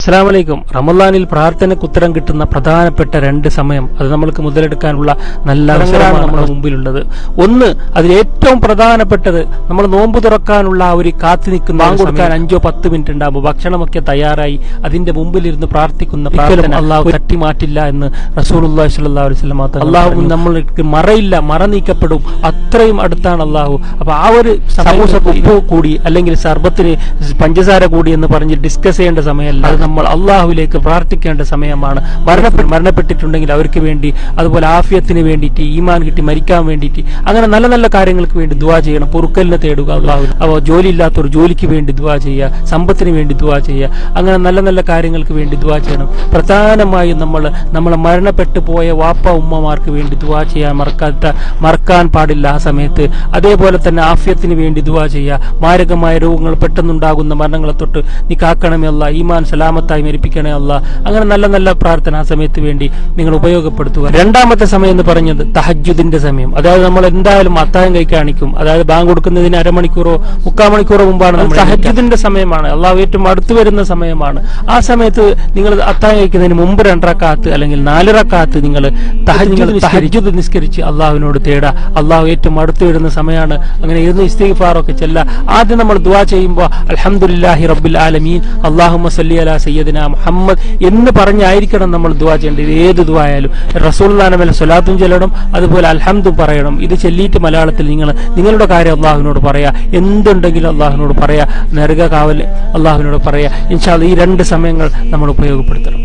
അസ്സലാമു അലൈക്കും. റമളാനിൽ പ്രാർത്ഥനയ്ക്ക് ഉത്തരം കിട്ടുന്ന പ്രധാനപ്പെട്ട 2 സമയം, അത് നമ്മൾക്ക് മുതലെടുക്കാനുള്ള നല്ല അവസരമാണ് നമ്മുടെ മുമ്പിലുള്ളത്. ഒന്ന്, അതിൽ ഏറ്റവും പ്രധാനപ്പെട്ടത് നമ്മൾ നോമ്പ് തുറക്കാനുള്ള ആ ഒരു കാത്തു നിൽക്കുന്ന, ബാങ്ക് കൊടുക്കാൻ 5-10 മിനിറ്റ് ഉണ്ടാകുമ്പോൾ ഭക്ഷണമൊക്കെ തയ്യാറായി അതിന്റെ മുമ്പിലിരുന്ന് പ്രാർത്ഥിക്കുന്ന പ്രാർത്ഥന അള്ളാഹു തട്ടിമാറ്റില്ല എന്ന് റസൂലുള്ളാഹി സ്വല്ലല്ലാഹു അലൈഹി വസല്ലം തങ്ങൾ. അള്ളാഹു നമ്മൾക്ക് മറയില്ല, മറ നീക്കപ്പെടും, അത്രയും അടുത്താണ് അള്ളാഹു. അപ്പൊ ആ ഒരു സമൂസക്ക് ഉപ്പ് കൂടി അല്ലെങ്കിൽ സർബത്തിന് പഞ്ചസാര കൂടി എന്ന് പറഞ്ഞ് ഡിസ്കസ് ചെയ്യേണ്ട സമയമല്ല, അത് നമ്മൾ അള്ളാഹുവിലേക്ക് പ്രാർത്ഥിക്കേണ്ട സമയമാണ്. മരണപ്പെട്ടിട്ടുണ്ടെങ്കിൽ അവർക്ക് വേണ്ടി, അതുപോലെ ആഫിയത്തിന് വേണ്ടിയിട്ട്, ഈമാൻ കിട്ടി മരിക്കാൻ വേണ്ടിയിട്ട്, അങ്ങനെ നല്ല നല്ല കാര്യങ്ങൾക്ക് വേണ്ടി ദുആ ചെയ്യണം. പൊറുക്കലിനെ തേടുക അള്ളാഹു. അപ്പോൾ ജോലി ഇല്ലാത്തവർ ജോലിക്ക് വേണ്ടി ദുആ ചെയ്യുക, സമ്പത്തിന് വേണ്ടി ദുആ ചെയ്യുക, അങ്ങനെ നല്ല നല്ല കാര്യങ്ങൾക്ക് വേണ്ടി ദുആ ചെയ്യണം. പ്രധാനമായും നമ്മളെ മരണപ്പെട്ടു പോയ വാപ്പ ഉമ്മമാർക്ക് വേണ്ടി ദുആ ചെയ്യാൻ മറക്കാൻ പാടില്ല ആ സമയത്ത്. അതേപോലെ തന്നെ ആഫിയത്തിന് വേണ്ടി ദുആ ചെയ്യുക. മാരകമായ രോഗങ്ങൾ പെട്ടെന്നുണ്ടാകുന്ന മരണങ്ങളെ തൊട്ട് നീ കാക്കണമേ അല്ലാഹ്, ഈമാൻ സലാമത്തായി മരിപ്പിക്കണേ അല്ലാഹ്. അങ്ങനെ നല്ല നല്ല പ്രാർത്ഥന ആ സമയത്ത് വേണ്ടി നിങ്ങൾ ഉപയോഗപ്പെടുത്തുക. രണ്ടാമത്തെ സമയം എന്ന് പറഞ്ഞത് തഹജ്ജുദിന്റെ സമയം. അതായത് നമ്മൾ എന്തായാലും അത്താഴം കഴിക്കാണിക്കും, അതായത് ബാങ്ക് കൊടുക്കുന്നതിന് അരമണിക്കൂറോ 3/4 മണിക്കൂറോ മുമ്പാണ്. തഹജ്ജുദിന്റെ സമയമാണ്, അള്ളാഹു ഏറ്റവും അടുത്ത് വരുന്ന സമയമാണ്. ആ സമയത്ത് നിങ്ങൾ അത്താഴം കഴിക്കുന്നതിന് മുമ്പ് 2 റക്അത്ത് അല്ലെങ്കിൽ 4 റക്അത്ത് നിങ്ങൾ തഹജ്ജുദ് നിസ്കരിച്ച് അള്ളാഹുവിനോട് തേടുക. അള്ളാഹു ഏറ്റവും അടുത്ത് വരുന്ന സമയമാണ്. അങ്ങനെ ഇരുന്ന് ഇസ്തിഗ്ഫാറൊക്കെ ചെല്ലുക. ആദ്യം നമ്മൾ ദുആ ചെയ്യുമ്പോൾ അൽഹംദുലില്ലാഹി റബ്ബിൽ ആലമീൻ അല്ലാഹുമ്മ സല്ലി അലാ സയ്യിദിനാ മുഹമ്മദ് എന്ന് പറഞ്ഞായിരിക്കണം നമ്മൾ ദുആ ചെയ്യേണ്ടത്. ഏത് ദുആ ആയാലും റസൂലുള്ളാഹിന്റെ മേൽ സ്വലാത്തും ചൊല്ലണം, അതുപോലെ അൽഹംദും പറയണം. ഇത് ചൊല്ലിയിട്ട് മലയാളത്തിൽ നിങ്ങളുടെ കാര്യം അള്ളാഹുവിനോട് പറയാ, എന്തുണ്ടെങ്കിലും അള്ളാഹുവിനോട് പറയാ, നരക കാവൽ അള്ളാഹുവിനോട് പറയാ. ഇൻഷാ അല്ലാഹ് ഈ 2 സമയങ്ങൾ നമ്മൾ ഉപയോഗപ്പെടുത്തണം.